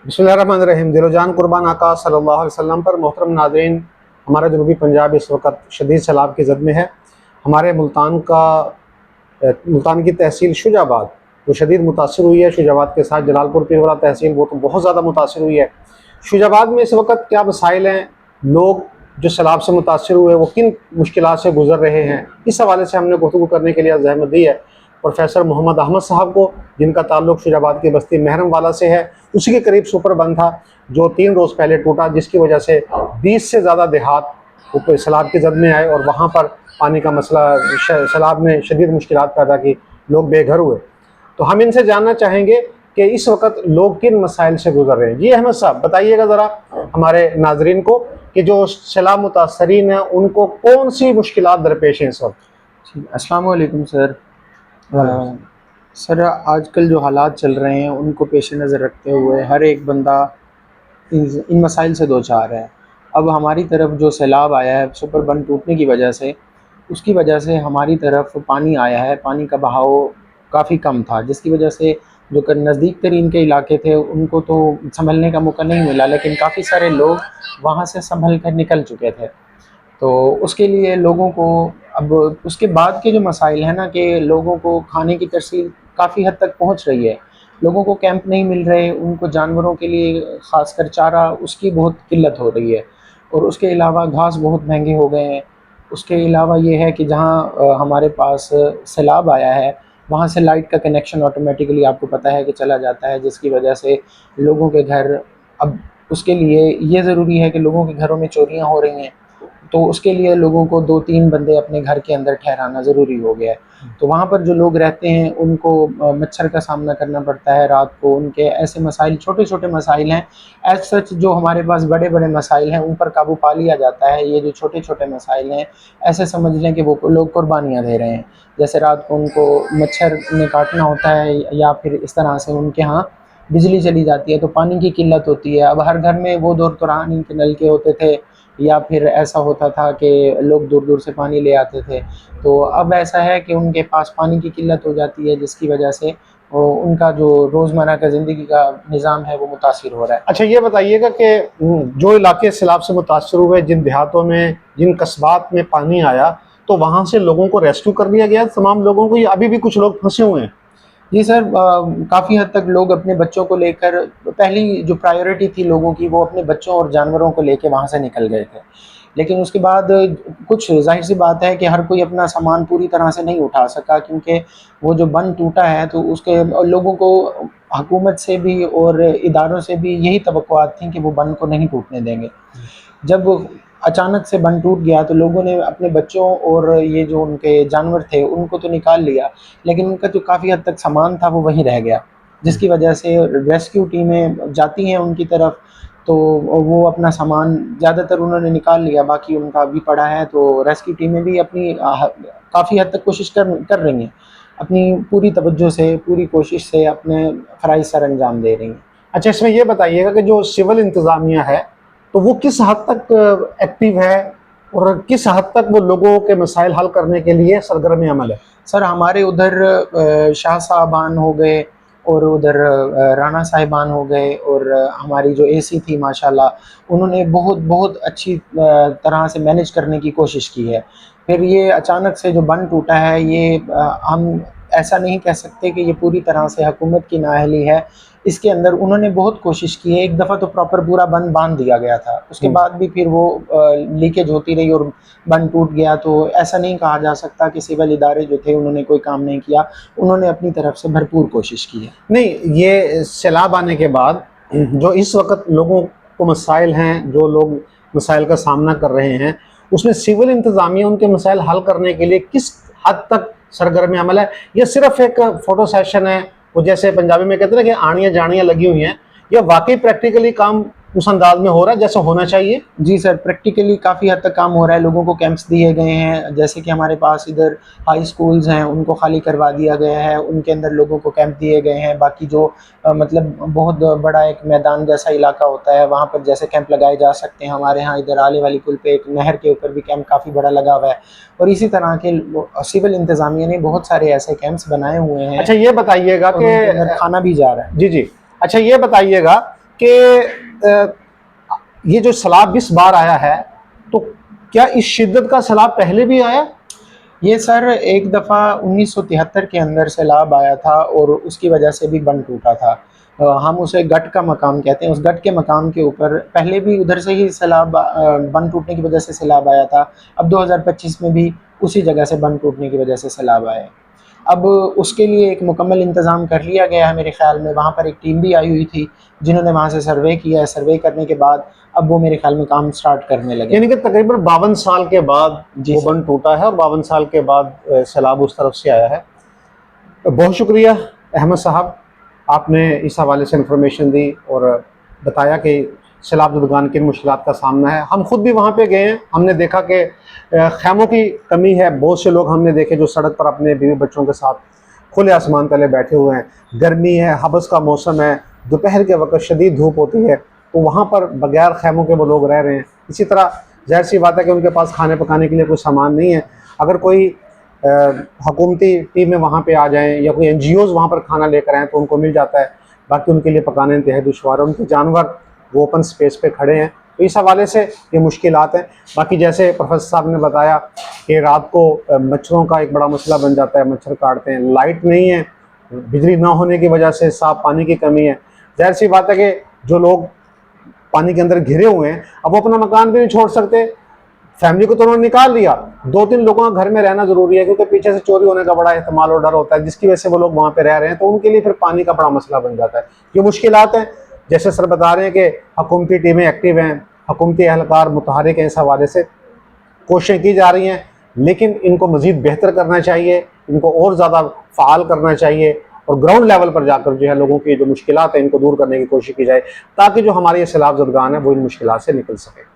बिस्मिल्लाहिर्रहमानिर्रहीम। दिलो-जान कुर्बान आका सल्लल्लाहु अलैहि वसल्लम पर। मोहतरम नाज़रीन, हमारा जनूबी पंजाब इस वक्त शदीद सैलाब की ज़द में है। हमारे मुल्तान की तहसील शुजाबाद जो शदीद मुतासर हुई है, शुजाबाद के साथ जलालपुर पीरवाला तहसील वो तो बहुत ज़्यादा मुतासर हुई है। शुजाबाद में इस वक्त क्या मसाइल हैं, लोग जो सैलाब से मुतासर हुए वो किन मुश्किलात से गुजर रहे हैं, इस हवाले से हमने गुफ्तगू करने के लिए ज़हमत दी है प्रोफेसर मोहम्मद अहमद साहब को, जिनका ताल्लुक शुजाबाद की बस्ती महरम वाला से है। उसी के करीब सुपर बंद था जो 3 रोज़ पहले टूटा, जिसकी वजह से 20 से ज़्यादा देहात सैलाब की जद में आए और वहाँ पर पानी का मसला सैलाब ने शदीद मुश्किलात पैदा की, लोग बेघर हुए। तो हम इनसे जानना चाहेंगे कि इस वक्त लोग किन मसाइल से गुजर रहे हैं। जी अहमद साहब, बताइएगा ज़रा हमारे नाजरीन को कि जो सैलाब मुतासरीन हैं उनको कौन सी मुश्किलात दरपेश हैं इस वक्त। जी, अस्सलाम वालेकुम सर। सर, आजकल जो हालात चल रहे हैं उनको पेश नज़र रखते हुए हर एक बंदा इन मसाइल से दो चार है। अब हमारी तरफ जो सैलाब आया है सुपर बंद टूटने की वजह से, उसकी वजह से हमारी तरफ पानी आया है, पानी का बहाव काफ़ी कम था, जिसकी वजह से जो नज़दीक तरीन के इलाके थे उनको तो संभलने का मौका नहीं मिला, लेकिन काफ़ी सारे लोग वहाँ से संभल कर निकल चुके थे। तो उसके लिए लोगों को अब उसके बाद के जो मसाइल हैं ना, कि लोगों को खाने की तरसील काफ़ी हद तक पहुंच रही है। लोगों को कैंप नहीं मिल रहे, उनको जानवरों के लिए ख़ासकर चारा उसकी बहुत किल्लत हो रही है, और उसके अलावा घास बहुत महंगे हो गए हैं। उसके अलावा ये है कि जहाँ हमारे पास सैलाब आया है वहाँ से लाइट का कनेक्शन ऑटोमेटिकली आपको पता है कि चला जाता है, जिसकी वजह से लोगों के घर, अब उसके लिए ये ज़रूरी है कि लोगों के घरों में चोरियाँ हो रही हैं, तो उसके लिए लोगों को 2-3 बंदे अपने घर के अंदर ठहराना ज़रूरी हो गया है। तो वहाँ पर जो लोग रहते हैं उनको मच्छर का सामना करना पड़ता है रात को। उनके ऐसे मसाइल, छोटे-छोटे मसाइल हैं। एज़ सच जो हमारे पास बड़े-बड़े मसाइल हैं उन पर काबू पा लिया जाता है। ये जो छोटे-छोटे मसाइल हैं, ऐसे समझ लें कि वो लोग कुर्बानियाँ दे रहे हैं। जैसे रात को उनको मच्छर ने काटना होता है, या फिर इस तरह से उनके यहाँ बिजली चली जाती है तो पानी की किल्लत होती है। अब हर घर में वो दौर दौरान के नलके होते थे, या फिर ऐसा होता था कि लोग दूर-दूर से पानी ले आते थे। तो अब ऐसा है कि उनके पास पानी की किल्लत हो जाती है, जिसकी वजह से उनका जो रोज़मर्रा का ज़िंदगी का निज़ाम है वो मुतासिर हो रहा है। अच्छा, ये बताइएगा कि जो इलाके सैलाब से मुतासर हुए, जिन देहातों में, जिन कस्बात में पानी आया, तो वहाँ से लोगों को रेस्क्यू कर लिया गया तमाम लोगों को, या अभी भी कुछ लोग फंसे हुए हैं? जी सर, काफ़ी हद तक लोग अपने बच्चों को लेकर, पहली जो प्रायोरिटी थी लोगों की वो अपने बच्चों और जानवरों को लेके वहाँ से निकल गए थे। लेकिन उसके बाद कुछ, ज़ाहिर-सी बात है कि हर कोई अपना सामान पूरी तरह से नहीं उठा सका, क्योंकि वो जो बंद टूटा है तो उसके लोगों को हुकूमत से भी और इदारों से भी यही तवक्कुआत थी कि वो बंद को नहीं टूटने देंगे। जब अचानक से बंद टूट गया तो लोगों ने अपने बच्चों और ये जो उनके जानवर थे उनको तो निकाल लिया, लेकिन उनका जो काफ़ी हद तक सामान था वो वहीं रह गया, जिसकी वजह से रेस्क्यू टीमें जाती हैं उनकी तरफ, तो वो अपना सामान ज़्यादातर उन्होंने निकाल लिया, बाकी उनका अभी पड़ा है। तो रेस्क्यू टीमें भी अपनी काफ़ी हद तक कोशिश कर रही हैं, अपनी पूरी तवज्जो से, पूरी कोशिश से अपने फ़राइज़ सर अंजाम दे रही हैं। अच्छा, इसमें ये बताइएगा कि जो सिविल इंतज़ामिया है, तो वो किस हद तक एक्टिव है और किस हद तक वो लोगों के मसाइल हल करने के लिए सरगर्म अमल है? सर, हमारे उधर शाह साहबान हो गए, और उधर राणा साहिबान हो गए, और हमारी जो एसी थी माशाल्लाह उन्होंने बहुत बहुत अच्छी तरह से मैनेज करने की कोशिश की है। फिर ये अचानक से जो बंद टूटा है, ये हम ऐसा नहीं कह सकते कि ये पूरी तरह से हुकूमत की नाअहली है। इसके अंदर उन्होंने बहुत कोशिश की है। एक दफ़ा तो प्रॉपर पूरा बंद बाँध दिया गया था, उसके बाद भी फिर वो लीकेज होती रही और बंद टूट गया। तो ऐसा नहीं कहा जा सकता कि सिविल इदारे जो थे उन्होंने कोई काम नहीं किया, उन्होंने अपनी तरफ से भरपूर कोशिश की है। नहीं, ये सैलाब आने के बाद जो इस वक्त लोगों को मसाइल हैं, जो लोग मसाइल का सामना कर रहे हैं, उसमें सिविल इंतज़ामिया उनके मसाइल हल करने के लिए किस हद तक सरगर्म अमल है, या सिर्फ एक फ़ोटो सेशन है, वो जैसे पंजाबी में कहते हैं ना कि आड़ियाँ जाड़ियाँ लगी हुई हैं, या वाकई प्रैक्टिकली काम उस अंदाज में हो रहा है जैसा होना चाहिए? जी सर, प्रैक्टिकली काफ़ी हद तक काम हो रहा है। लोगों को कैंप्स दिए गए हैं, जैसे कि हमारे पास इधर हाई स्कूल्स हैं उनको खाली करवा दिया गया है, उनके अंदर लोगों को कैंप दिए गए हैं। बाकी जो मतलब बहुत बड़ा एक मैदान जैसा इलाका होता है, वहाँ पर जैसे कैंप लगाए जा सकते हैं। हमारे यहाँ इधर आले वाली पुल पे एक नहर के ऊपर भी कैंप काफ़ी बड़ा लगा हुआ है, और इसी तरह के सिविल इंतज़ामिया ने बहुत सारे ऐसे कैंप्स बनाए हुए हैं। अच्छा, ये बताइएगा और उनके अंदर कि खाना भी जा रहा है। जी, जी। अच्छा, ये बताइएगा कि ये जो सैलाब इस बार आया है, तो क्या इस शिद्दत का सैलाब पहले भी आया? ये सर एक दफ़ा 1973 के अंदर सैलाब आया था और उसकी वजह से भी बंद टूटा था। हम उसे गट का मकाम कहते हैं। उस गट के मकाम के ऊपर पहले भी उधर से ही सैलाब बंद टूटने की वजह से सैलाब आया था। अब 2025 में भी उसी जगह से बंद टूटने की वजह से सैलाब आया है। अब उसके लिए एक मुकम्मल इंतज़ाम कर लिया गया है मेरे ख़्याल में। वहाँ पर एक टीम भी आई हुई थी जिन्होंने वहाँ से सर्वे किया है। सर्वे करने के बाद अब वो मेरे ख्याल में काम स्टार्ट करने लगे। यानी कि तकरीबन 52 साल के बाद जी वो सर। बंद टूटा है और 52 साल के बाद सैलाब उस तरफ से आया है। बहुत शुक्रिया अहमद साहब, आपने इस हवाले से इंफॉर्मेशन दी और बताया कि सैलाब ज़दगान किन मुश्किलात का सामना है। हम खुद भी वहाँ पे गए हैं, हमने देखा कि खैमों की कमी है। बहुत से लोग हमने देखे जो सड़क पर अपने बीवी बच्चों के साथ खुले आसमान तले बैठे हुए हैं। गर्मी है, हबस का मौसम है, दोपहर के वक्त शदीद धूप होती है, तो वहाँ पर बगैर खैमों के वो लोग रह रहे हैं। इसी तरह ज़ाहिर सी बात है कि उनके पास खाने पकाने के लिए कोई सामान नहीं है। अगर कोई हुकूमती टीमें वहाँ पे आ जाएं या कोई NGOs वहाँ पर खाना लेकर आएँ तो उनको मिल जाता है, बाकी उनके लिए पकाना इंतहाई दुश्वार है। उनके जानवर वो ओपन स्पेस पे खड़े हैं, तो इस हवाले से ये मुश्किलात हैं। बाकी जैसे प्रोफेसर साहब ने बताया कि रात को मच्छरों का एक बड़ा मसला बन जाता है, मच्छर काटते हैं, लाइट नहीं है, बिजली ना होने की वजह से साफ पानी की कमी है। ज़ाहिर सी बात है कि जो लोग पानी के अंदर घिरे हुए हैं, अब वो अपना मकान भी नहीं छोड़ सकते। फैमिली को तो उन्होंने निकाल लिया, 2-3 लोगों का घर में रहना ज़रूरी है क्योंकि पीछे से चोरी होने का बड़ा एहतमाल और डर होता है, जिसकी वजह से वो लोग वहाँ पे रह रहे हैं। तो उनके लिए फिर पानी का बड़ा मसला बन जाता है। ये मुश्किलात हैं। जैसे सर बता रहे हैं कि हुकूमती टीमें एक्टिव हैं, हुकूमती एहलकार मुतहरिक हैं, इस हवाले से कोशिशें की जा रही हैं, लेकिन इनको मज़ीद बेहतर करना चाहिए, इनको और ज़्यादा फ़ाल करना चाहिए और ग्राउंड लेवल पर जाकर जो है लोगों की जो मुश्किलात हैं इनको दूर करने की कोशिश की जाए, ताकि जो हमारे ये सैलाब ज़दगान है वो इन मुश्किलात से निकल सके।